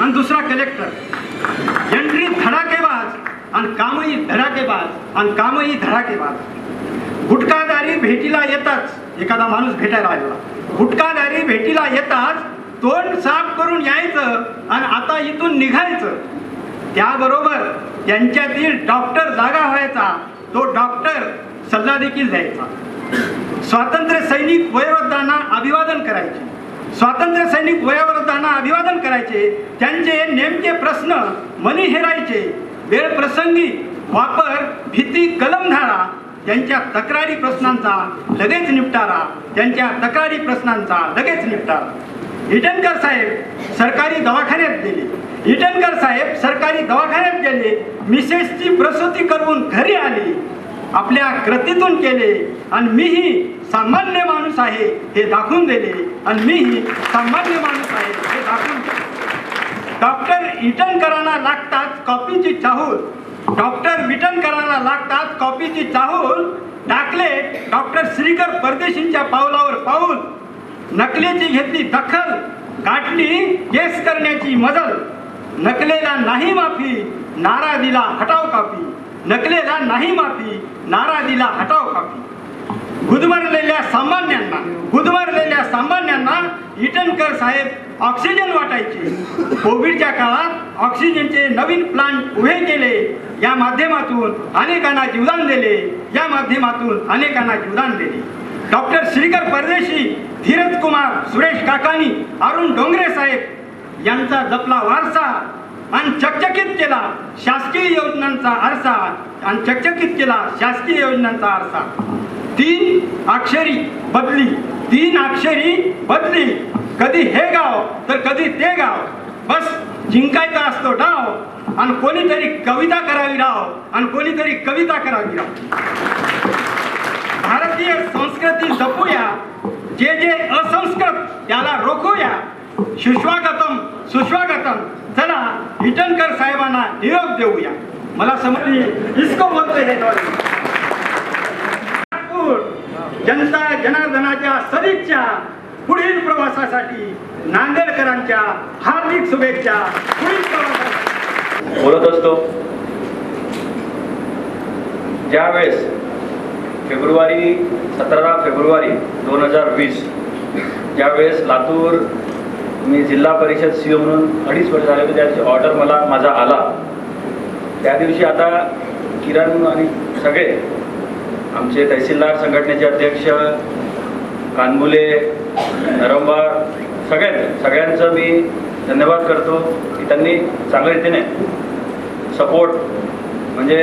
आणि दुसरा collector. Entry धडाकेबाज आणि कामही धडाकेबाज आणि कामही धडाकेबाज। गुटखादारी भेटीला येताच एखादा माणूस भेटायला आलेला, गुटखादारी भेटीला येताच तोंड साफ करून यायचं आणि आता इथून निघायचं। त्याबरोबर त्यांच्यातील डॉक्टर जागा व्हायचा, तो डॉक्टर सल्ला देखील द्यायचा। स्वातंत्र्य सैनिक वयोवृद्धांना अभिवादन करायचे, स्वातंत्र्य सैनिक वयोवृद्धांना अभिवादन करायचे। त्यांचे नेमके प्रश्न मनी हेरायचे, वेळ प्रसंगी वापर भीती कलमधारा। त्यांच्या तक्रारी प्रश्नांचा लगेच निपटारा, त्यांच्या तक्रारी प्रश्नांचा लगेच निपटारा। इटनकर साहेब सरकारी दवाखान्यात गेले, इटनकर साहेब सरकारी दवाखान्यात गेले। मिसेसची प्रसूती करून घरी आली, आपल्या कृतीतून केले आणि मीही सामान्य माणूस आहे हे दाखवून दिले, आणि मीही सामान्य माणूस आहे हे दाखवून दिले। डॉक्टर इटनकरांना लागतात कॉफीची चाहूल, डॉक्टर विटनकरांना लागतात कॉफीची चाहूल। टाकले डॉक्टर श्रीकर परदेशींच्या पावलावर पाऊल, नकलेची घेतली दखल, गाठली केस करण्याची मजल। नकलेला नाही माफी, नारा दिला हटाव कापी, नकलेला नाही माफी, नारा दिला हटाव कापी। गुदमरलेल्या सामान्यांना इटनकर साहेब ऑक्सिजन वाटायचे। कोविडच्या काळात ऑक्सिजनचे नवीन प्लांट उभे केले, या माध्यमातून अनेकांना जीवदान दिले, या माध्यमातून अनेकांना जीवदान दिले। डॉक्टर श्रीकर परदेशी, धीरज कुमार, सुरेश काकानी, अरुण डोंगरे साहेब यांचा जपला वारसा आणि चकचकीत केला शासकीय योजनांचा आरसा, आणि चकचकीत केला शासकीय योजनांचा आरसा। तीन अक्षरी बदली, तीन अक्षरी बदली, कधी हे गाव तर कधी ते गाव। बस जिंकायचा असतो डाव, आणि कोणीतरी कविता करावी राव, आणि कोणीतरी कविता करावी राव। भारतीय संस्कृती जपूया, जे जे असंस्कृत त्याला रोखूया। सुस्वागतम सुस्वागतम, चला इटनकर साहेबांना निरोप देऊया। मला समजली इसको बोलते हे जनता जनार्दनाच्या सदिच्छा, पुढील प्रवासासाठी नांदेडकरांच्या हार्दिक शुभेच्छा। पुढील प्रवासासाठी बोलत असतो ज्यावेळेस फेब्रुवारी 17 फेब्रुवारी 2020 ज्यावेळेस लातूर मी जिल्हा परिषद सीओ म्हणून 2.5 वर्ष झाले होते, त्याची ऑर्डर माझा आला त्या दिवशी आता किरण आणि सगळे आमचे तहसीलदार संघटनेचे अध्यक्ष कानबुले नरंबार सगळ्यांचं मी धन्यवाद करतो की त्यांनी चांगल्या रीतीने सपोर्ट, म्हणजे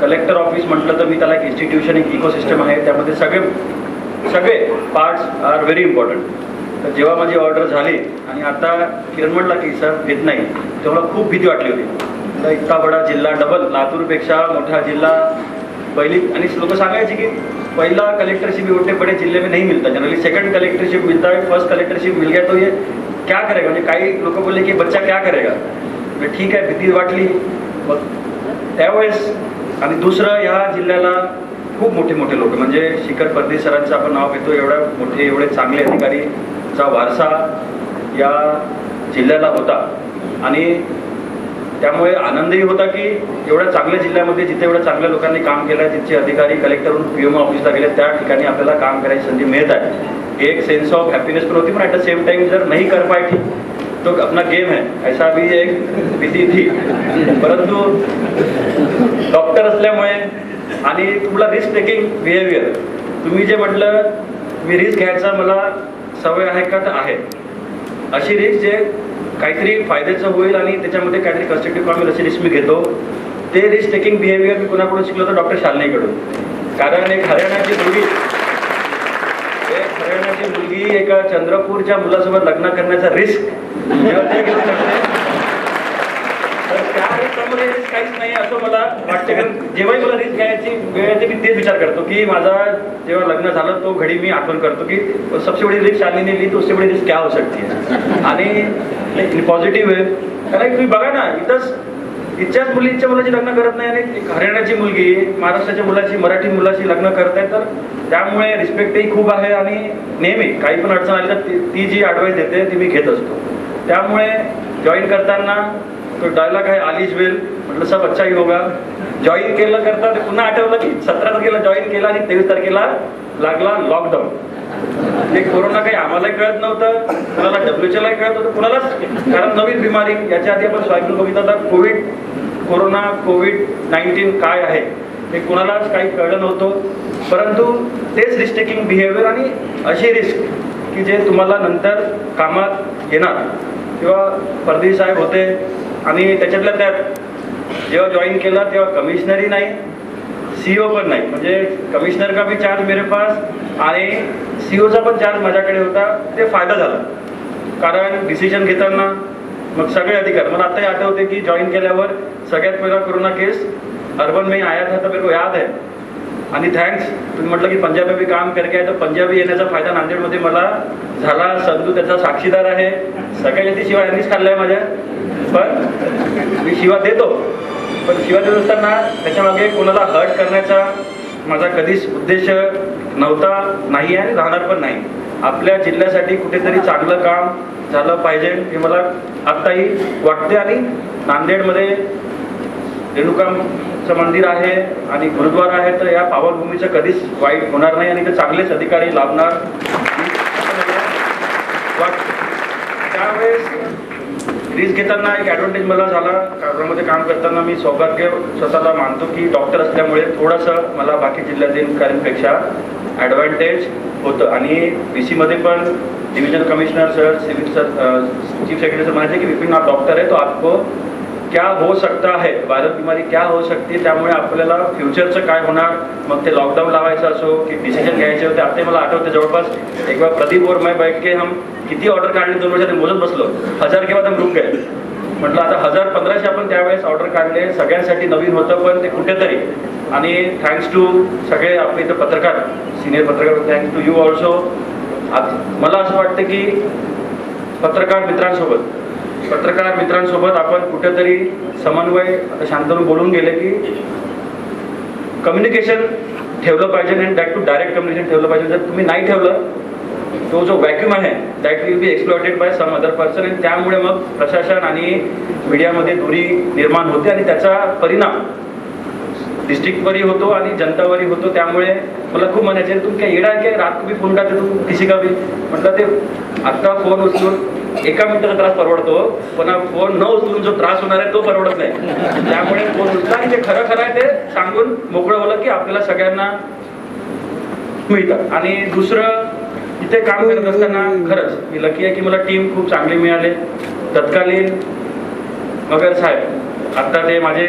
कलेक्टर ऑफिस म्हटलं तर मी त्याला एक इन्स्टिट्यूशन एक इकोसिस्टम आहे, त्यामध्ये सगळे पार्ट्स आर व्हेरी इम्पॉर्टंट। तर जेव्हा माझी ऑर्डर झाली आणि आता किरण म्हटला की सर देत नाही, तेव्हा खूप भीती वाटली होती। तर इतका बडा जिल्हा, डबल लातूरपेक्षा मोठा जिल्हा, पहली आणि लोग सांगायचे की पहला कलेक्टरशिप उतने बड़े जिले में नहीं मिलता, जनरली सेकंड कलेक्टरशिप मिलता है, फर्स्ट कलेक्टरशिप मिल गया तो ये क्या करेगा, म्हणजे काही लोक बोलले की बच्चा क्या करेगा। म्हणजे ठीक आहे, भीती वाटली मग त्यावेळेस। आणि दुसरं ह्या जिल्ह्याला खूप मोठे लोक, म्हणजे शिखर परदेशी सरांचं आपण नाव घेतो, एवढे चांगले अधिकारीचा वारसा या जिल्ह्याला होता। आणि त्यामुळे आनंदही होता की एवढ्या चांगल्या जिल्ह्यामध्ये जिथे एवढ्या चांगल्या लोकांनी काम केलं आहे, तिथे अधिकारी कलेक्टरहून पीएम ऑफिसला गेले, त्या ठिकाणी आपल्याला काम करायची संधी मिळत आहे। एक सेन्स ऑफ हॅपीनेस पण होती, पण ॲट द सेम टाइम जर नहीं कर पाए ठीक तो अपना गेम है, ऐसा भी एक भीती थी। परंतु डॉक्टर असल्यामुळे आणि तुम्हाला रिस्क टेकिंग बिहेवियर, तुम्ही जे म्हटलं मी रिस्क घ्यायचा मला सवय आहे का, तर आहे। अशी रिस्क जे काहीतरी फायद्याचं होईल आणि त्याच्यामध्ये काहीतरी कन्स्ट्रक्टिव्ह काम अशी रिस्क मी घेतो, ते रिस्क टेकिंग बिहेवियर मी कोणाकडून शिकलो तर डॉक्टर शालनीकडून। कारण एक हरियाणाची मुलगी एका चंद्रपूरच्या मुलासोबत लग्न करण्याचा रिस्क जेव्हा ते घेऊ शकते, तर त्या रिस्कमध्ये रिस्क काहीच नाही असं मला वाटतं। कारण जेव्हाही मला रिस्क घ्यायची वेळ येते मी तेच विचार करतो की माझा जेव्हा लग्न झालं तो घडी मी आठवण करतो की सबसे बड़ी रिस्क शालिनी ने ली तो उससे बड़ी रिस्क क्या हो सकती है। आणि पॉझिटिव्ह आहे, कारण तुम्ही बघा ना इथंच इतक्याच मुलींच्या मुलाची लग्न करत नाही आणि हरियाणाची मुलगी महाराष्ट्राच्या मुलाची मराठी मुलाची लग्न करत आहे, तर त्यामुळे रिस्पेक्टही खूप आहे। आणि नेहमी काही पण अडचण आली तर ती जी ॲडवाईस देते ती मी घेत असतो। त्यामुळे जॉईन करताना तो डायलॉग आहे आलिश वेल, म्हटलं सब अच्छा ही होगा. जॉईन केलं करता ते पुन्हा आठवलं की 17 तारखेला जॉईन केला आणि 23 तारखेला लागला लॉकडाऊन. ते कोरोना काही आम्हालाही कळत नव्हतं, कुणाला WHOलाही कळत होतं, कुणालाच, कारण नवीन बिमारी. याच्या आधी आपण स्वाईन फ्लू बघितलं तर कोरोना कोविड-19 काय आहे हे कुणालाच काही कळलं नव्हतं. परंतु तेच रिस्क टेकिंग बिहेवियर आणि अशी रिस्क की जे तुम्हाला नंतर कामात येणार. किंवा परदेश साहेब होते आणि त्याच्यातल्या त्यात जेव्हा जॉईन केला तेव्हा कमिशनरही नाही, CEO पण नाही. म्हणजे कमिशनर का भी चार्ज मेरे पास आणि CEOचा पण चार्ज माझ्याकडे होता. ते फायदा झाला, कारण डिसिजन घेताना मग सगळे अधिकार. मला आताही आठवते की जॉईन केल्यावर सगळ्यात पहिला कोरोना केस अर्बन में आया था, तर मेरे को याद है. आणि थँक्स तुम्ही म्हटलं की पंजाब में भी काम करके आहे, तर पंजाबी येण्याचा फायदा नांदेडमध्ये मला झाला. संधू त्याचा साक्षीदार आहे. सगळ्या ती शिवाय यांनीच खाल्लाय माझ्या, पण मी शिवा देतो. पण शिवा देत असताना त्याच्यामागे कोणाला हर्ट करण्याचा माझा कधीच उद्देश नव्हता, नाही आणि राहणार पण नाही. आपल्या जिल्ह्यासाठी कुठेतरी चांगलं काम झालं पाहिजे हे मला आत्ताही वाटते. आणि नांदेडमध्ये रेणुकाचं मंदिर आहे आणि गुरुद्वारा आहे, तर या पावनभूमीचं कधीच वाईट होणार नाही आणि ते चांगलेच अधिकारी लाभणार. त्यावेळेस रिस्क घेताना एक ॲडव्हान्टेज मला झाला. कार्यामध्ये काम करताना मी सौभाग्य स्वतःला मानतो की डॉक्टर असल्यामुळे थोडंसं मला बाकी जिल्ह्यातील अधिकाऱ्यांपेक्षा ॲडव्हान्टेज होतं. आणि BC मध्ये पण division commissioner sir, civil sir, chief secretary sir म्हणायचे की विपिन आप डॉक्टर है तो आपको क्या हो सकता है, व्हायरल बीमारी क्या हो सकते, त्यामुळे आपल्याला फ्युचरचं काय होणार. मग ते लॉकडाऊन लावायचं असो की डिसिजन घ्यायचे होते. आता मला आठवते जवळपास एक बार प्रदीप और मैं बैठ के हम किती ऑर्डर काढले 2 वर्षात मोजत बसलो. 1000 के बाद हम रुक गए. म्हटलं आता 1000-1500 आपण त्यावेळेस ऑर्डर काढले. सगळ्यांसाठी नवीन होतं पण ते कुठेतरी. आणि थँक्स टू सगळे आपले इथं पत्रकार, सिनियर पत्रकार, थँक्स टू यू ऑल्सो. मला असं वाटतं की पत्रकार मित्रांसोबत आपण कुठेतरी समन्वय, आता शांतनु बोलून गेले की कम्युनिकेशन ठेवलं पाहिजे आणि दॅट टू डायरेक्ट कम्युनिकेशन ठेवलं पाहिजे. जर तुम्ही नाही ठेवलं तो जो व्हॅक्यूम आहे that will be exploited by some other person. आणि त्यामुळे मग प्रशासन आणि मीडियामध्ये दुरी निर्माण होते आणि त्याचा परिणाम डिस्ट्रिक्टवरही होतो आणि जनतावरही होतो. त्यामुळे मला खूप म्हणायचे तुम क्या येडा काय, रात को भी फोन करते तू किसी का भी. म्हटलं ते आत्ता फोन उचलून 1 मिनिटाचा त्रास परवडतो, पण फोन न उचलून जो त्रास होणार आहे तो परवडत नाही. त्यामुळे फोन उचला आणि ते खरं आहे ते सांगून मोकळं होलं की आपल्याला सगळ्यांना मिळतात. आणि दुसरं, इथे काम करत असताना खरंच मी लकी आहे की मला टीम खूप चांगली मिळाली. तत्कालीन मगर साहेब, आता ते माझे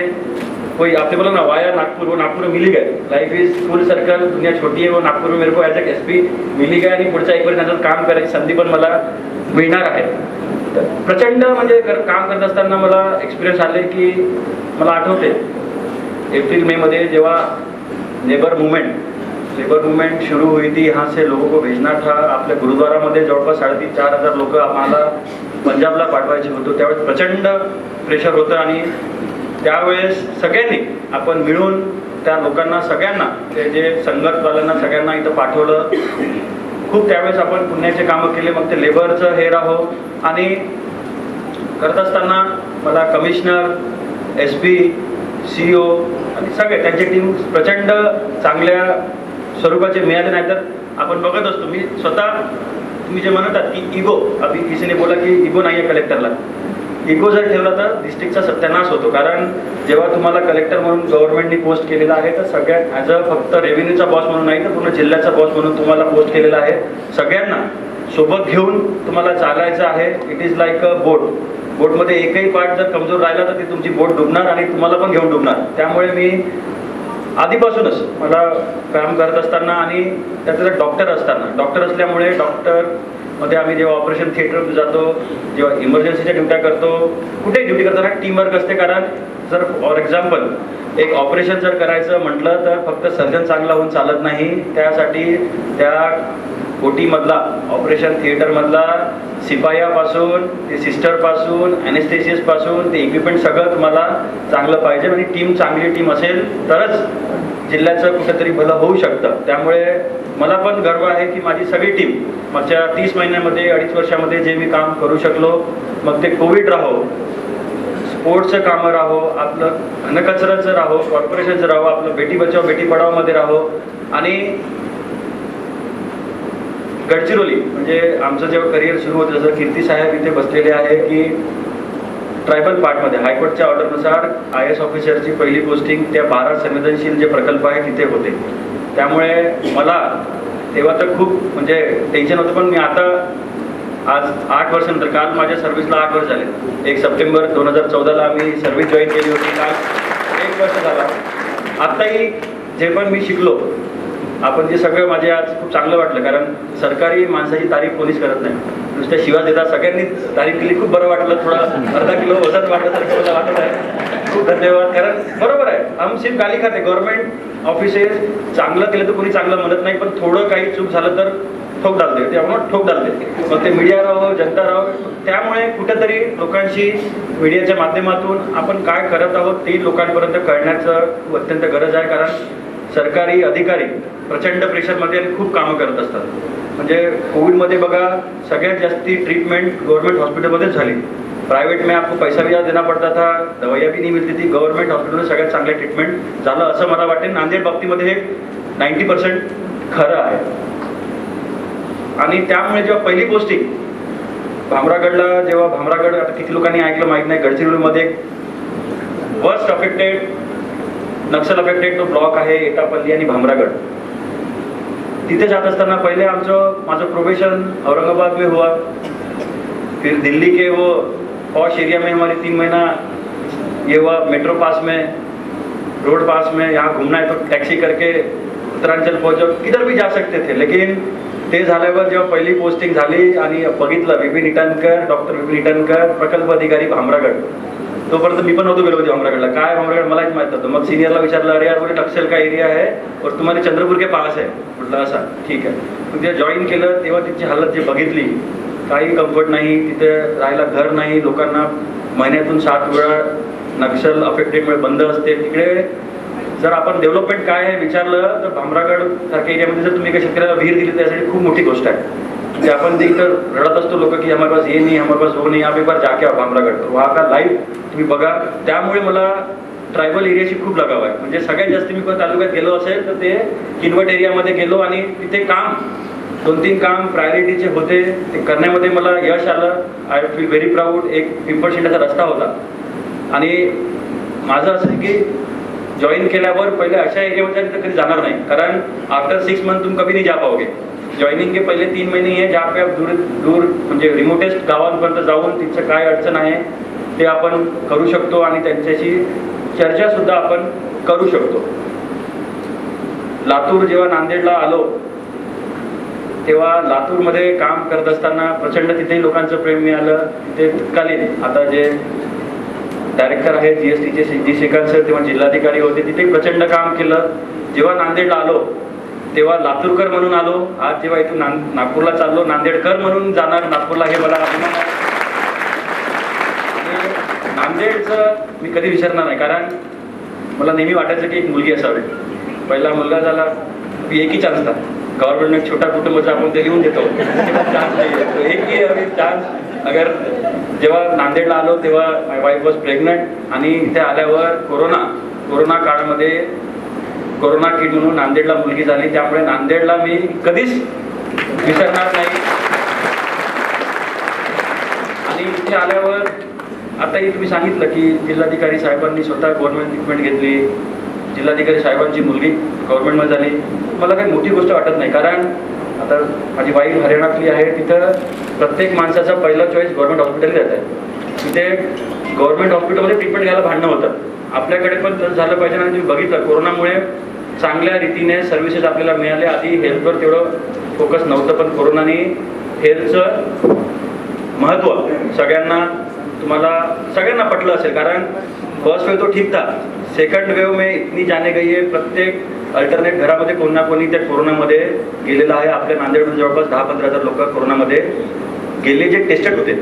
कोई आपने बोला ना वाया नागपुर, वो नागपुर में मिली गए. लाइफ इज फुल सर्कल, दुनिया छोटी है. वो नागपुर में मेरे को एज ए SP मिली गए आणि पुढच्या 1 वर्षात काम करायची संधी पण मला मिळणार आहे. प्रचंड म्हणजे काम करत असताना मला एक्सपिरियन्स आले की मला आठवते एप्रिल-मे मध्ये जेव्हा लेबर मूवमेंट शुरू हुई थी. यहाँ से लोगों को भेजना था. आपल्या गुरुद्वारामध्ये जवळपास 3,500-4,000 लोक आम्हाला पंजाबला पाठवायचे होते. त्यावेळेस प्रचंड प्रेशर होतं आणि त्यावेळेस सगळ्यांनी आपण मिळून त्या लोकांना सगळ्यांना, ते जे संघटवाल्यांना सगळ्यांना इथं पाठवलं. खूप त्यावेळेस आपण पुण्याचे कामं केले. मग ते लेबरचं हे राहो. आणि करत असताना मला कमिशनर, SP, CEO आणि सगळे त्यांची टीम प्रचंड चांगल्या स्वरूपाचे मिळाले. नाही तर आपण बघत असतो, मी स्वतः, तुम्ही जे म्हणतात की इगो, अभि किसीने बोला की इगो नाही आहे कलेक्टरला. इगो जर ठेवला तर डिस्ट्रिक्टचा सत्यानाश होतो. कारण जेव्हा तुम्हाला कलेक्टर म्हणून गव्हर्नमेंटनी पोस्ट केलेला आहे तर सगळ्यात ॲज अ फक्त रेव्हेन्यूचा बॉस म्हणून नाही तर पूर्ण जिल्ह्याचा बॉस म्हणून तुम्हाला पोस्ट केलेला आहे. सगळ्यांना सोबत घेऊन तुम्हाला चालायचं आहे. इट इज लाईक अ बोटमध्ये एकही पार्ट जर कमजोर राहिला तर ती तुमची बोट डुबणार आणि तुम्हाला पण घेऊन डुबणार. त्यामुळे मी आधीपासूनच मला काम करत असताना आणि त्यातलं डॉक्टर असल्यामुळे मध्ये आम्ही जेव्हा ऑपरेशन थिएटरमध्ये जातो, जेव्हा इमर्जन्सीच्या ड्युट्या करतो, कुठेही ड्युटी करताना टीमवर्क असते. कारण जर फॉर एक्झाम्पल एक ऑपरेशन जर करायचं म्हटलं तर फक्त सर्जन चांगला होऊन चालत नाही. त्यासाठी त्या OT मधला, ऑपरेशन थिएटरमधला शिपायापासून ते सिस्टरपासून ॲनेस्थेसिसपासून ते इक्विपमेंट सगळं तुम्हाला चांगलं पाहिजे आणि टीम चांगली टीम असेल तरच जिल्ह्याचं कुठेतरी भलं होऊ शकतं. त्यामुळे मला पण गर्व आहे की माझी सगळी टीम मागच्या 30 महिन्यामध्ये 2.5 वर्षामध्ये जे मी काम करू शकलो, मग ते कोविड राहो, स्पोर्ट्सचं कामं राहो, आपलं घनकचऱ्याचं राहो, कॉर्पोरेशनचं राहो, आपलं बेटी बचाव बेटी पढाओमध्ये राहो आणि गडचिरोली म्हणजे आमचं जेव्हा करिअर सुरू होतं जसं कीर्ती साहेब इथे बसलेले आहे की ट्रायबल पार्टमध्ये हायकोर्टच्या ऑर्डरनुसार IAS ऑफिसरची पहिली पोस्टिंग त्या 12 संवेदनशील जे प्रकल्प आहे तिथे होते. त्यामुळे मला तेव्हा तर खूप म्हणजे टेन्शन होतं, पण मी आता आज 8 वर्षानंतर, काल माझ्या सर्व्हिसला 8 वर्ष झाले. 1 सप्टेंबर 2014ला मी सर्व्हिस जॉईन केली होती, काल 1 वर्ष झाला. आत्ताही जे पण मी शिकलो आपण जे सगळं माझे आज खूप चांगलं वाटलं, कारण सरकारी माणसाची तारीफ कोणीच करत नाही, नुसत्या शिवा देतात. सगळ्यांनीच तारीफ केली, खूप बरं वाटलं. थोडा अर्धा किलो वजन वाटल्यासारखं मला वाटत आहे. खूप धन्यवाद. कारण बरोबर आहे, हम सिर्फ गाली खाते. गव्हर्नमेंट ऑफिसेस चांगलं केलं तर कोणी चांगलं म्हणत नाही, पण थोडं काही चूक झालं तर ठोक डालते, ते आपण ठोक डालते. मग ते मीडिया राहो, जनता राहो. त्यामुळे कुठेतरी लोकांशी मीडियाच्या माध्यमातून आपण काय करत आहोत ते लोकांपर्यंत कळण्याचं अत्यंत गरज आहे. कारण सरकारी अधिकारी प्रचंड प्रेशरमध्ये आणि खूप कामं करत असतात. म्हणजे कोविडमध्ये बघा सगळ्यात जास्ती ट्रीटमेंट गवर्नमेंट हॉस्पिटलमध्येच झाली. प्राइवेट में आपको पैसा भी देना पड़ता था, दवाइयाँ भी नहीं मिलती थी. गव्हर्नमेंट हॉस्पिटलमध्ये सगळ्यात चांगलं ट्रीटमेंट झालं असं मला वाटते. नांदेड बाबतीमध्ये हे 90% खरं आहे. आणि त्यामुळे जेव्हा पहिली पोस्टिंग भामरागडला, जेव्हा भामरागड आता किती लोकांनी ऐकलं माहीत नाही, गडचिरोलीमध्ये वर्स्ट अफेक्टेड नक्षल अफेक्टेड तो ब्लॉक आहे एटापल्ली आणि भामरागड. तिथे जात असताना पहिले माझं प्रोबेशन औरंगाबाद में हुआ, फिर दिल्ली के वो पॉश एरिया में हमारे 3 महीना ये हुआ, मेट्रो पास में, रोड पास में. यहाँ घूमना है तो टैक्सी करके उत्तरांचल पहुंचो, किधर भी जा सकते थे. लेकिन ते झाल्यावर जेव्हा पहिली पोस्टिंग झाली आणि बघितलं विपिन इटनकर, डॉक्टर विपिन इटनकर, प्रकल्प अधिकारी भामरागड, तोपर्यंत मी पण नव्हतो गेलो होते भामरागडला. काय भामरागड मलाच माहित नव्हतं. मग सिनियरला विचारलं, अरे यार बोले नक्सल का एरिया है और तुम्हारे चंद्रपूर के पास है. म्हटलं असा ठीक आहे. मग जेव्हा जॉईन केलं तेव्हा तिची हालत जे बघितली, काही कम्फर्ट नाही, तिथे राहायला घर नाही, लोकांना महिन्यातून 7 वेळा नक्षल अफेक्टेडमुळे बंद असते. तिकडे जर आपण डेव्हलपमेंट काय आहे विचारलं तर भामरागड सारख्या एरियामध्ये जर तुम्ही एका शेतकऱ्याला विहीर दिली त्यासाठी खूप मोठी गोष्ट आहे. म्हणजे आपण ते इतर रडत असतो लोक की हमारे पास ये नहीं, हमारे पास वो नहीं, आप एक बार जाके आओ भामरागड, तर वहाँ का लाईव्ह तुम्ही बघा. त्यामुळे मला ट्रायबल एरियाची खूप लगाव आहे. म्हणजे सगळ्यात जास्त मी कोणत्या तालुक्यात गेलो असेल तर ते किनवट एरियामध्ये गेलो आणि तिथे काम 2-3 काम प्रायोरिटीचे होते, ते करण्यामध्ये मला यश आलं. I feel very proud. एक पिंपळशिंडाचा रस्ता होता आणि माझं असं की जॉईन केल्यावर पहिले अशा एरियामध्ये कधी जाणार नाही, कारण आफ्टर 6 मंथ तुम कभी नहीं जा पाओगे. जॉइनिंग के पहिले 3 महीने आहे जहाँ पे आप दूर म्हणजे रिमोटेस्ट गावांपर्यंत जाऊन तिचं काय अडचण आहे ते आपण करू शकतो आणि त्यांच्याशी चर्चा सुद्धा आपण करू शकतो. लातूर जेव्हा नांदेडला आलो तेव्हा लातूरमध्ये काम करत असताना प्रचंड तिथेही लोकांचं प्रेम मिळालं. तिथे तत्कालीन आता जे डायरेक्टर आहे GSTचे जी श्रीकांत सर तेव्हा जिल्हाधिकारी होते, तिथे प्रचंड काम केलं. जेव्हा नांदेडला आलो तेव्हा लातूरकर म्हणून आलो. आज जेव्हा इथून नागपूरला चाललो नांदेडकर म्हणून जाणार नागपूरला, हे मला अभिमान आहे. आणि नांदेडचं मी कधी विसरणार नाही, कारण मला नेहमी वाटायचं की एक मुलगी असावी. पहिला मुलगा झाला की एकही चान्स था. गव्हर्नमेंट छोटा कुटुंबाचा आपण ते लिहून देतो, चान्स नाही, एकही चान्स. अगर जेव्हा नांदेडला आलो तेव्हा माय वाईफ वॉज प्रेग्नंट आणि इथे आल्यावर कोरोना काळामध्ये कोरोना किड म्हणून नांदेडला मुलगी झाली. त्यामुळे नांदेडला मी कधीच विसरणार नाही. आणि इथे आल्यावर आताही तुम्ही सांगितलं की जिल्हाधिकारी साहेबांनी स्वतः गव्हर्नमेंट ट्रीटमेंट घेतली, जिल्हाधिकारी साहेबांची मुलगी गव्हर्नमेंटमध्ये झाली. मला काही मोठी गोष्ट वाटत नाही, कारण आता माझी वाईफ हरियाणातली आहे. तिथं प्रत्येक माणसाचा पहिला चॉईस गव्हर्नमेंट हॉस्पिटल देत आहे. तिथे गव्हर्नमेंट हॉस्पिटलमध्ये ट्रीटमेंट घ्यायला भांडणं होतं. आपल्याकडे पण तसं झालं पाहिजे. आणि तुम्ही बघितलं कोरोनामुळे चांगल्या रीतीने सर्व्हिसेस आपल्याला मिळाल्या. आधी हेल्थवर तेवढं फोकस नव्हतं, पण कोरोनाने हेल्थचं महत्त्व सगळ्यांना पटलं असेल. कारण फर्स्ट वेव तो ठीक था, सेकंड वेव में इतनी जाने गई है. प्रत्येक अल्टरनेट घरामध्ये कोणी ना कोणी त्या कोरोनामध्ये गेलेलं आहे. आपल्या नांदेडमध्ये जवळपास 10-15 हजार लोक कोरोनामध्ये गेले जे टेस्टेड होते,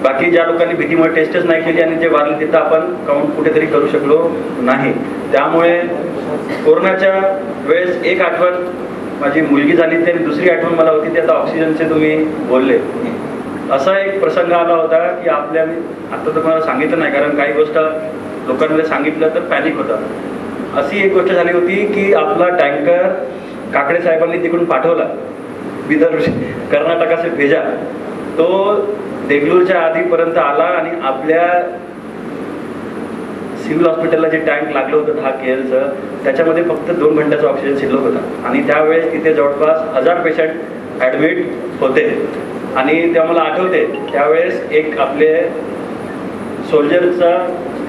बाकी ज्या लोकांनी भीतीमुळे टेस्टच नाही केली आणि जे वारले तिथं आपण काउंट कुठेतरी करू शकलो नाही. त्यामुळे कोरोनाच्या वेळेस एक आठवण माझी मुलगी झाली, त्याने दुसरी आठवण मला होती ती आता ऑक्सिजनचे तुम्ही बोलले. असा एक प्रसंग आला होता की आपल्या, आता तर तुम्हाला सांगितलं नाही कारण काही गोष्ट लोकांमध्ये सांगितलं तर पॅनिक होता. अशी एक गोष्ट झाली होती की आपला टँकर काकडे साहेबांनी तिकडून पाठवला, बिदर कर्नाटका से भेजा. तो देगलूरच्या आधीपर्यंत आला आणि आपल्या सिव्हिल हॉस्पिटलला जे टँक लागलं होतं 10 KLचं, त्याच्यामध्ये फक्त 2 घंट्याचा ऑक्सिजन शिल्लक होता. आणि त्यावेळेस तिथे जवळपास 1000 पेशंट ॲडमिट होते. आणि तेव्हा मला आठवते त्यावेळेस एक आपले सोल्जरचा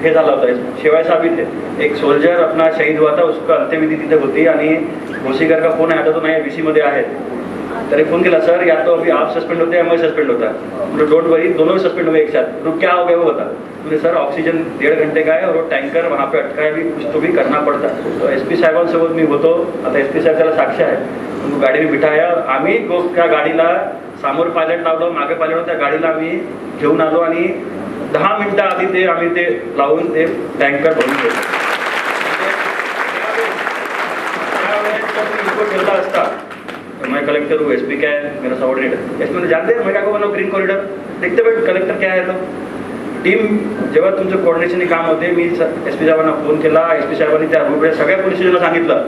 हे झाला होता, शिवाय साबित है एक सोल्जर अपना शहीद हुआ था, उसका अंत्यविधी तिथे होती. आणि भोसीकर का फोन आता तो नाही VC मध्ये आहे, तरी फोन केला, सर या तो अभी आप सस्पेंड होते या मैं सस्पेंड होता. मतलब डोंट वरी, दोनों सस्पेंड हो गए एक साथ. तो क्या हो गया वो बता. बोले सर ऑक्सीजन 1.5 घंटे का है और वो टँकर वहाँ पे अटका है, कुछ तो भी करना पड़ता. तो SP साहेबांसोबत मी होतो. आता SP साहेब त्याला साक्ष आहे. तो गाडीने बिठाया, आम्ही त्या गाडीला समोर पायलट लावलं, मागे पायलट, त्या गाडीला आम्ही घेऊन आलो आणि 10 मिनिटं आधी ते आम्ही ते लावून ते टँकर भरून घेतलं. रिपोर्ट ठेवला असता, मैं कलेक्टर हूँ, SP क्या है मेरा सबऑर्डिनेट. SP ने जानते हैं मैं क्या को बनाऊ ग्रीन कॉरिडॉर, देखते बैठ कलेक्टर क्या है. तो टीम जेव्हा तुमचं कोऑर्डिनेशन काम होते, मी SP साहेबांना फोन केला. SP साहेबांनी त्या रूटकडे सगळ्या पोलीस स्टेशनला सांगितलं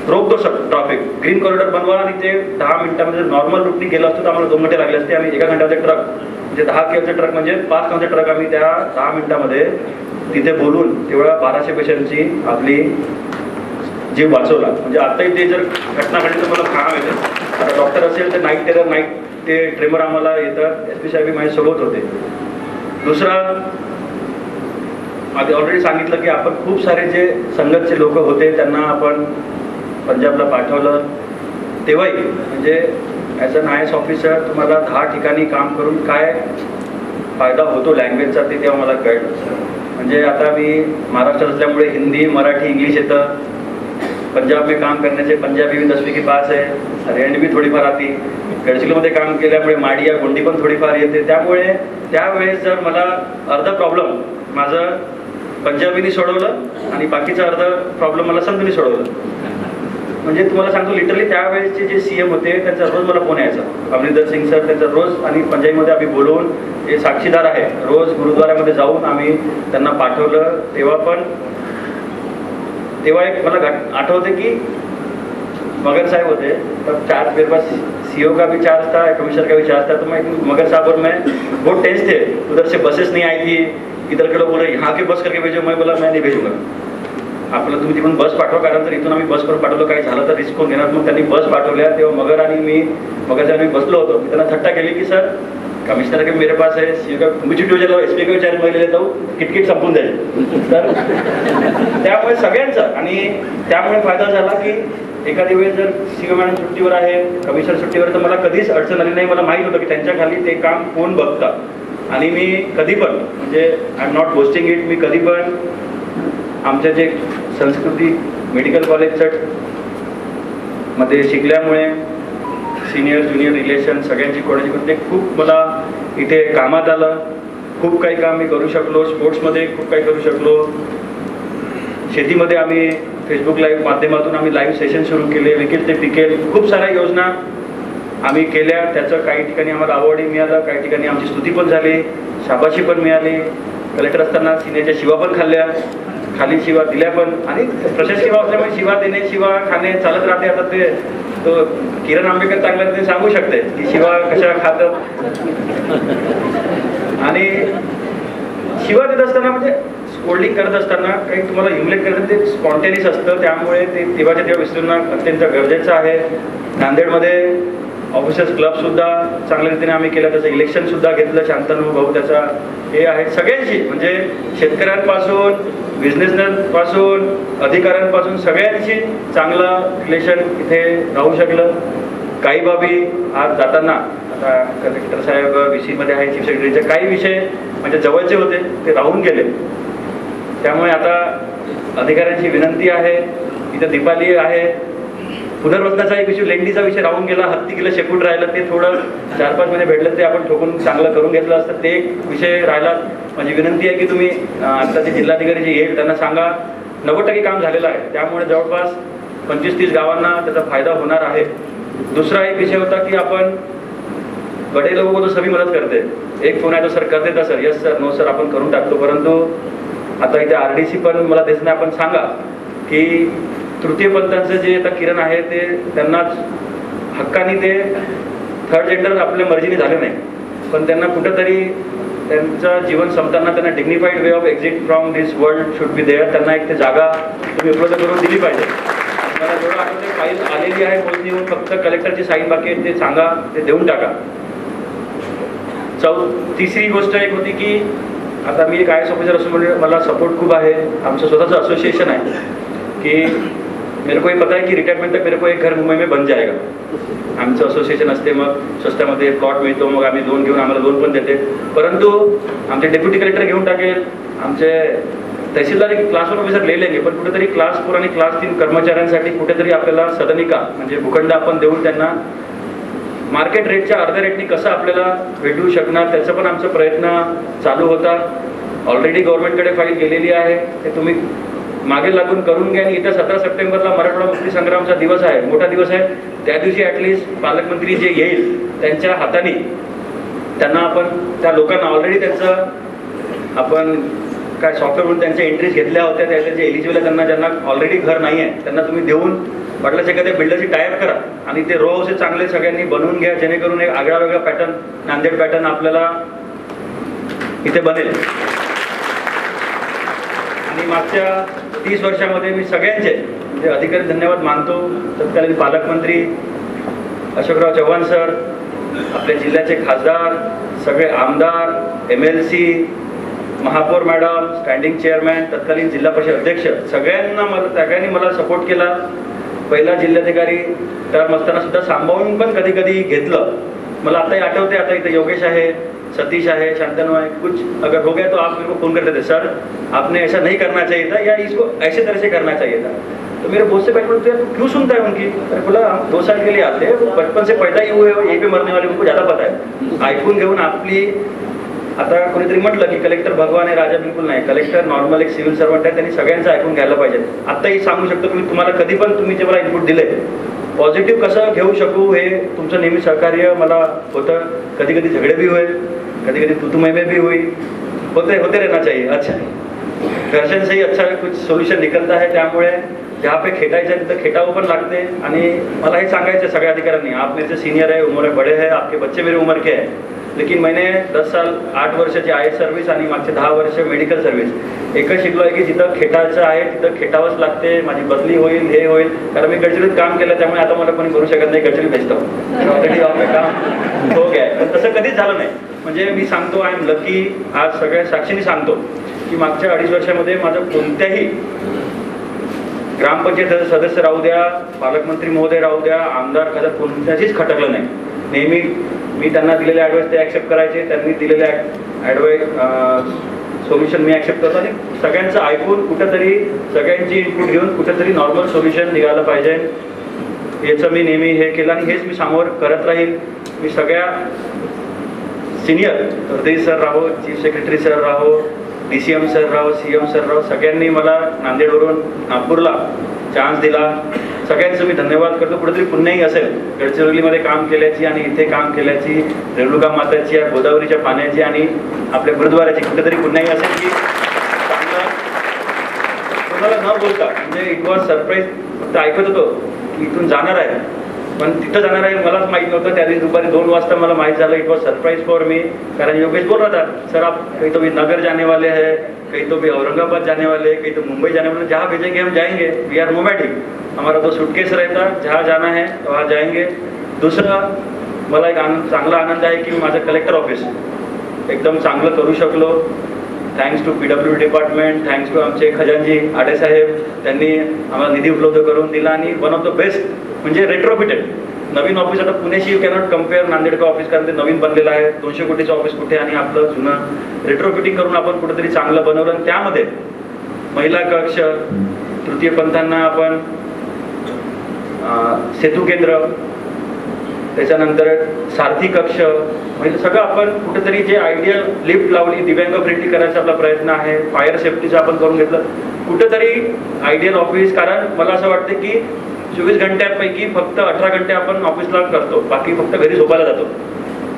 रोक दो सब ट्रॅफिक, ग्रीन कॉरिडॉर बनवा. आणि ते 10 मिनिटांमध्ये नॉर्मल रूटनी गेलं असतं तर आम्हाला 2 घंटे लागले असते. आम्ही 1 घंट्याचे ट्रक म्हणजे 10 KLचे ट्रक म्हणजे 5 टनचे ट्रक आम्ही त्या 10 मिनिटांमध्ये तिथे बोलून तेवढ्या 1200 पेशंटची आपली जीव वाचवला. म्हणजे आताही ते जर घटना घडली तर मला काम येते. आता डॉक्टर असेल तर नाईट टेरर, नाईट ते ट्रेमर आम्हाला येतात. SP साहेब माझ्यासोबत होते. दुसरा, आधी ऑलरेडी सांगितलं की आपण खूप सारे जे संगतचे लोक होते त्यांना आपण पंजाबला पाठवलं. तेव्हाही म्हणजे ॲज अन IAS ऑफिसर तुम्हाला 10 ठिकाणी काम करून काय फायदा होतो लँग्वेजचा ते तेव्हा मला कळलं. म्हणजे आता मी महाराष्ट्रात असल्यामुळे हिंदी, मराठी, इंग्लिश येतं. पंजाब में काम करने से पंजाबी भी 10वीं के पास है, हरियाणी भी थोडीफार आती. गडचिरोलीमध्ये काम केल्यामुळे माडी या गोंडी पण थोडीफार येते. त्यामुळे त्यावेळेस जर मला अर्धा प्रॉब्लेम माझं पंजाबीनी सोडवलं आणि बाकीचा अर्धा प्रॉब्लेम मला संधीने सोडवलं. म्हणजे तुम्हाला सांगतो लिटरली त्यावेळेसचे जे CM होते त्यांचा रोज मला फोन यायचा, अमरिंदर सिंग सर, त्यांचा रोज. आणि पंजाबीमध्ये आम्ही बोलवून, जे साक्षीदार आहे, रोज गुरुद्वाऱ्यामध्ये जाऊन आम्ही त्यांना पाठवलं. तेव्हा एक मला आठवते की मगर साहब होते, तब चार्ज मेरे पास CO का भी चार्ज था, कमिश्नर का भी चार्ज था. तो मैं मगर साहब और मैं बहुत टेंस थे. उधर से बसेस नहीं आई थी, इधर के लोग बोले यहाँ की बस करके भेजो. मैं बोला मैं नहीं भेजूंगा, आपल्याला तुम्ही तिकडून बस पाठवा, कारण जर इथून आम्ही बस करून पाठवलं काही झालं तर रिस्क कोण घेणार. मग त्यांनी बस पाठवल्या. तेव्हा मगर आणि मगर साहेब मी बसलो होतो. मी त्यांना थट्टा केली की सर कमिश्नर के मेरे पास है, CO का तुम्ही छुट्टी हो जायला, SP का चार्ज मैं लेता हूँ, किटकिट संपून जाईल. तर त्यामुळे सगळ्यांचं, आणि त्यामुळे फायदा झाला की एखादी वेळेस जर CO मॅडम सुट्टीवर आहे, कमिशनर सुट्टीवर, तर मला कधीच अडचण आली नाही. मला माहीत होतं की त्यांच्या खाली ते काम कोण बघतात. आणि मी कधी पण, म्हणजे I am not boasting it, मी कधी पण आमच्या जे संस्कृती मेडिकल कॉलेजचं मध्ये शिकल्यामुळे सिनियर ज्युनियर रिलेशन सगळ्यांची कोणाची ते खूप मला इथे कामात आलं. खूप काही काम मी करू शकलो. स्पोर्ट्समध्ये खूप काही करू शकलो. शेतीमध्ये आम्ही फेसबुक लाईव्ह माध्यमातून आम्ही लाईव्ह सेशन सुरू केले, विकेल ते पिकेल. खूप साऱ्या योजना आम्ही केल्या. त्याचं काही ठिकाणी आम्हाला अवॉर्डही मिळालं, काही ठिकाणी आमची स्तुती पण झाली, शाबाशी पण मिळाली. कलेक्टर असताना सिनेच्या शिवा पण खाल्ल्या, खाली शिवा दिल्या पण. आणि प्रशासकीय सेवा असल्यामुळे शिवा देणे, शिवा खाणे चालत राहते. आता ते तो किरण आंबेकर चांगल्या ते सांगू शकते की शिवा कशा खातात. आणि शिवा देत असताना म्हणजे स्कोल्डिंग करत असताना काही तुम्हाला ह्युमिलेट करत ते स्पॉन्टेनियस असतं. त्यामुळे ते तेव्हाच्या तेव्हा विसरणं अत्यंत गरजेचं आहे. नांदेडमध्ये ऑफिसर्स क्लबसुद्धा चांगल्या रीतीने आम्ही केलं. त्याचं इलेक्शनसुद्धा घेतलं. शांतनु भाऊ त्याचा हे आहे. सगळ्यांशी म्हणजे शेतकऱ्यांपासून, बिझनेसमॅनपासून, अधिकाऱ्यांपासून सगळ्यांशी चांगलं रिलेशन इथे राहू शकलं. काही बाबी आज जाताना, आता कलेक्टर साहेब VC मध्ये आहे, चीफ सेक्रेटरीचे काही विषय म्हणजे जवळचे होते ते राहून गेले. त्यामुळे आता अधिकाऱ्यांची विनंती आहे, इथं दीपाली आहे, पुनर्वसनाचा एक विषय, लेंडीचा विषय राहून गेला, हत्ती गेलं, शेपूट राहिलं, ते थोडं 4-5 महिने भेटलं ते आपण ठोकून चांगलं करून घेतलं असतं. ते एक विषय राहिला. माझी विनंती आहे की तुम्ही आत्ताचे जिल्हाधिकारी जे येईल त्यांना सांगा 90% काम झालेलं आहे, त्यामुळे जवळपास 25-30 गावांना त्याचा फायदा होणार आहे. दुसरा एक विषय होता की आपण बडे लोगों को तो सभी मदत करते, एक फोन आहे तो सर करते था sir, yes sir, no sir, आपण करून टाकतो. परंतु आता इथे RDC पण मला दिसणं, आपण सांगा की तृतीय पंथांचं जे आता किरण आहे ते त्यांनाच हक्काने ते थर्ड जेंडर आपल्या मर्जीने झाले नाही, पण त्यांना कुठंतरी त्यांचं जीवन संपताना त्यांना dignified way of exit from this world should be there. त्यांना एक ते जागा तुम्ही उपलब्ध करून दिली पाहिजे. मला जेवढं आठवतं फाईल आलेली आहे मोजणी होऊन, फक्त कलेक्टरची साईन बाकी आहे, ते सांगा, ते देऊन टाका. तिसरी गोष्ट एक होती की आता मी एक IAS ऑफिसर असून म्हणजे मला सपोर्ट खूप आहे. आमचं स्वतःचं असोसिएशन आहे की मेरे को ये पता है कि रिटायरमेंट तक मेरे को एक घर मुंबई में बन जाएगा. आमचं असोसिएशन असते, मग स्वस्तामध्ये प्लॉट मिळतो, मग आम्ही लोन घेऊन, आम्हाला लोन पण देते. परंतु आमचे डेप्युटी कलेक्टर घेऊन टाकेल, आमचे तहसीलदार एक क्लास 1 ऑफिसर ले लेंगे, पण कुठेतरी क्लास 4 आणि क्लास 3 कर्मचाऱ्यांसाठी कुठेतरी आपल्याला सदनिका म्हणजे भूखंड आपण देऊन त्यांना मार्केट रेटच्या अर्ध्या रेटनी कसं आपल्याला भेटू शकणार, त्याचा पण आमचा प्रयत्न चालू होता. ऑलरेडी गव्हर्नमेंटकडे फाईल गेलेली आहे, ते तुम्ही मागे लागून करून घ्या. आणि येत्या 17 सप्टेंबरला मराठवाडा मुक्ती संग्रामचा दिवस आहे, मोठा दिवस आहे. त्या दिवशी ॲटलिस्ट पालकमंत्री जे येईल त्यांच्या हाताने त्यांना आपण त्या लोकांना ऑलरेडी त्यांचं आपण काय सॉफ्टवेअरवरून त्यांच्या एंट्रीज घेतल्या होत्या, त्याचे जे एलिजिबल आहे त्यांना, ज्यांना ऑलरेडी घर नाही आहे त्यांना तुम्ही देऊन वाटल्यास एखाद्या बिल्डरची टायअप करा आणि ते रो हाऊसेस चांगले सगळ्यांनी बनवून घ्या, जेणेकरून एक आगळा वेगळा पॅटर्न, नांदेड पॅटर्न आपल्याला इथे बनेल. आणि मागच्या 30 वर्षामध्ये मी सगळ्यांचे म्हणजे अधिकारी धन्यवाद मानतो. तत्कालीन पालकमंत्री अशोकराव चव्हाण सर, आपल्या जिल्ह्याचे खासदार, सगळे आमदार, MLC, महापौर मॅडम, स्टँडिंग चेअरमॅन, तत्कालीन जिल्हा परिषद अध्यक्ष, सगळ्यांनी मला सपोर्ट केला. पहिला जिल्हाधिकारी टर्म असताना सुद्धा सांभाळून पण कधी कधी घेतलं. मला आताही आठवते, आता इथे योगेश आहे, सतीश है, शांतनु है, कुछ अगर हो गया तो आप मेरे को फोन करते थे, सर आपने ऐसा नहीं करना चाहिए था या इसको ऐसे तरह से करना चाहिए था. तो मेरे बहुत से बैठ बोलते हैं क्यों सुनता है उनकी. अरे बोला हम 2 साल के लिए आते हैं, बचपन से पैदा ही हुए हो, यहीं पे मरने वाले, उनको ज़्यादा पता है. ऐकून घेऊन आपली, आता कोणीतरी म्हटलं की कलेक्टर भगवान आहे, राजा बिलकुल नाही. कलेक्टर नॉर्मल एक सिव्हिल सर्वंट आहे, त्यांनी सगळ्यांचं ऐकून घ्यायला पाहिजे. आत्ताही सांगू शकतो की मी तुम्हाला कधी पण तुम्ही जे मला इनपुट दिले पॉझिटिव्ह कसं घेऊ शकू, हे तुमचं नेहमी सहकार्य मला होतं. कधी कधी झगडे भी हुए, कधी कधी तुतुमय में भी हुई, होते रहना चाहिए. अच्छा, घर्षण से ही अच्छा कुछ सोल्यूशन निकलता है. त्यामुळे जहाँ पे खेटायचं आहे तिथं खेटावं पण लागते. आणि मला हे सांगायचं सगळ्या अधिकाऱ्यांनी, आप मेरे से सीनियर है, उम्र में बड़े हैं, आपके बच्चे मेरे उम्र के हैं, लेकिन मैंने 10 साल 8 वर्षाची IAS सर्व्हिस आणि मागचे 10 वर्ष मेडिकल सर्व्हिस एकच शिकलो आहे की जिथं खेटायचं आहे तिथं खेटावंच लागते. माझी बदली होईल, हे होईल, कारण मी गडचिरोलीत काम केलं, त्यामुळे आता मला कोणी करू शकत नाही, गडचिरोली भेटतो ऑलरेडी आपलं काम हो गया. पण तसं कधीच झालं नाही. म्हणजे मी सांगतो, आय एम लकी, आज सगळ्या साक्षीने सांगतो की मागच्या 2.5 वर्षामध्ये माझं कोणत्याही ग्रामपंचायत सदस्य राहू द्या, पालकमंत्री महोदय राहू द्या, आमदार खासदार कोणत्याचीच खटकलं नाही. नेहमी मी त्यांना दिलेले ॲडवाईस ते ॲक्सेप्ट करायचे, त्यांनी दिलेले सोल्युशन मी ॲक्सेप्ट करतो. आणि सगळ्यांचं ऐकून कुठंतरी सगळ्यांची इनपुट घेऊन कुठंतरी नॉर्मल सोल्युशन निघालं पाहिजे, याचं मी नेहमी हे केलं आणि हेच मी समोर करत राहील. मी सगळ्या सिनियर हृदय सर राहो, चीफ सेक्रेटरी सर राहो, DCM सर राहो, CM सर राहो, सगळ्यांनी मला नांदेडवरून नागपूरला चान्स दिला. सगळ्यांचं मी धन्यवाद करतो. कुठेतरी पुण्याही असेल गडचिरोलीमध्ये काम केल्याची आणि इथे काम केल्याची, रेणुका माताची, गोदावरीच्या पाण्याची आणि आपल्या गुरुद्वाराची कुठेतरी पुण्याही असेल की चांगलं कोणाला न बोलता, म्हणजे इट वॉज सरप्राईज. फक्त ऐकत होतो की इथून जाणार आहे, पण तिथं जाणार आहे मलाच माहीत नव्हतं. त्या दिवशी दुपारी 2 वाजता मला माहीत झालं. It was surprise for me, कारण योगेश बोल रहा था, सर आप कहीं तो भी नगर जाने वाले हैं, कहीं तो भी औरंगाबाद जाने वाले, कहीं तो मुंबई जाने वाले, जहाँ भेजेंगे हम जाएंगे, वी आर नोमैडिक, हमारा तो सूटकेस रहता, जहाँ जाना है वहाँ जाएंगे. दुसरं मला एक चांगला आनंद आहे की मी माझं कलेक्टर ऑफिस एकदम चांगलं करू शकलो. Thanks to PWD department, thanks to आमचे खजानजी आडे साहेब, त्यांनी आम्हाला निधी उपलब्ध करून दिला. आणि वन ऑफ द बेस्ट म्हणजे रेट्रोफिटेड नवीन ऑफिस. आता पुण्याशी यू कॅनॉट कम्पेअर नांदेडकर ऑफिस, कारण ते नवीन बनलेलं आहे. 200 कोटीचं ऑफिस कुठे आणि आपलं जुनं रेट्रोफिटिंग करून आपण कुठेतरी चांगलं बनवलं. आणि त्यामध्ये महिला कक्ष, तृतीय पंथांना आपण सेतू केंद्र, त्याच्यानंतर सारथी कक्ष, म्हणजे सगळं आपण कुठेतरी जे आयडियल लिफ्ट लावली, दिव्यांग फ्रेंडली करायचा आपला प्रयत्न आहे, फायर सेफ्टीचं आपण करून घेतलं, कुठेतरी आयडियल ऑफिस. कारण मला असं वाटतं की 24 घंट्यांपैकी फक्त 18 घंटे आपण ऑफिसला करतो, बाकी फक्त घरी झोपायला जातो.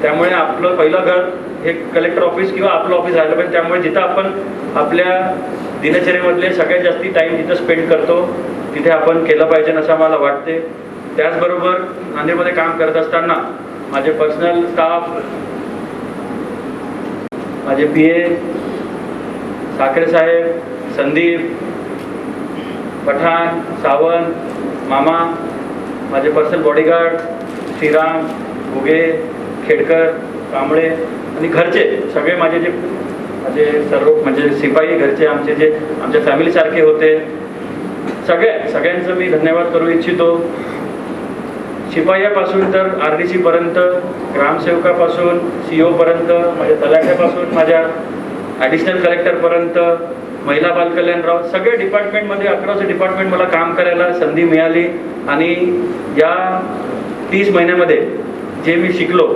त्यामुळे आपलं पहिलं घर हे कलेक्टर ऑफिस किंवा आपलं ऑफिस राहिलं पाहिजे. त्यामुळे जिथं आपण आपल्या दिनचर्येमधले सगळ्यात जास्ती टाईम जिथं स्पेंड करतो तिथे आपण केलं पाहिजे असं मला वाटते. त्याचबरोबर नांदेडमध्ये काम करत असताना माझे पर्सनल स्टाफ, माझे PA साखरे साहेब, संदीप, पठाण, सावंत, मामा, माझे पर्सनल बॉडीगार्ड श्रीराम, घुगे, खेडकर, कांबळे आणि घरचे सगळे माझे सर्व म्हणजे शिपाई घरचे आमच्या फॅमिलीसारखे होते. सगळ्यांचं मी धन्यवाद करू इच्छितो. शिपायापासून तर RDC पर्यंत, ग्रामसेवकापासून CO पर्यंत, माझ्या तलाठ्यापासून माझ्या ॲडिशनल कलेक्टरपर्यंत, महिला बालकल्याणराव, सगळे डिपार्टमेंटमध्ये 11 डिपार्टमेंट मला काम करायला संधी मिळाली. आणि या 30 महिन्यामध्ये जे मी शिकलो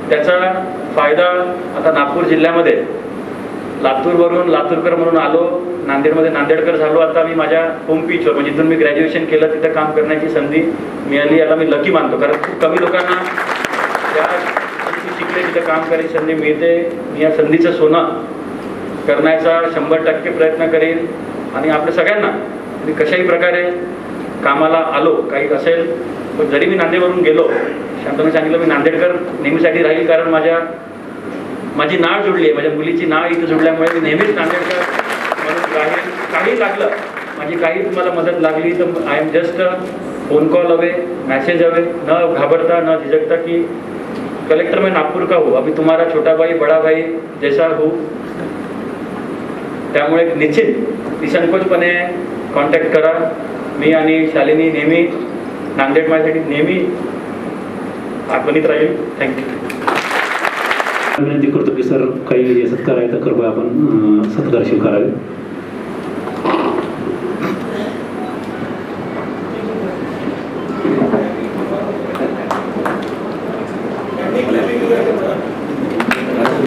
त्याचा फायदा आता नागपूर जिल्ह्यामध्ये, लातूरवरून लातूरकर म्हणून आलो, नांदेडमध्ये नांदेडकर झालो. आता मी माझ्या होम पिचवर म्हणजे जिथून मी ग्रॅज्युएशन केलं तिथं काम करण्याची संधी मिळाली. याला मी लकी मानतो, कारण खूप कमी लोकांना या शिकले तिथं काम करायची संधी मिळते. मी या संधीचं सोनं करण्याचा 100% प्रयत्न करेन. आणि आपल्या सगळ्यांना मी कशाही प्रकारे कामाला आलो काही असेल, पण जरी मी नांदेडवरून गेलो, शांतने सांगितलं मी नांदेडकर नेहमीसाठी राहील, कारण माझी नाळ जुडली आहे, माझ्या मुलीची नाळ इथं जुडल्यामुळे मी नेहमीच नांदेडकर म्हणून राहील. काही लागलं, माझी काही तुम्हाला मदत लागली तर I am just phone call हवे, मैसेज हवे, न घाबरता न झिझकता की कलेक्टर मैं नागपूर का हूँ, अभी तुम्हारा छोटा भाई बड़ा भाई जैसा हूँ. त्यामुळे निश्चित निसंकोचपणे कॉन्टॅक्ट करा. मी आणि शालिनी नेहमी नांदेड माझ्यासाठी नेहमी आठवणीत राहील. थँक्यू. विनंती करतो की सर काही जे सत्कार आहे तर कृपया आपण सत्कार स्वीकारावे.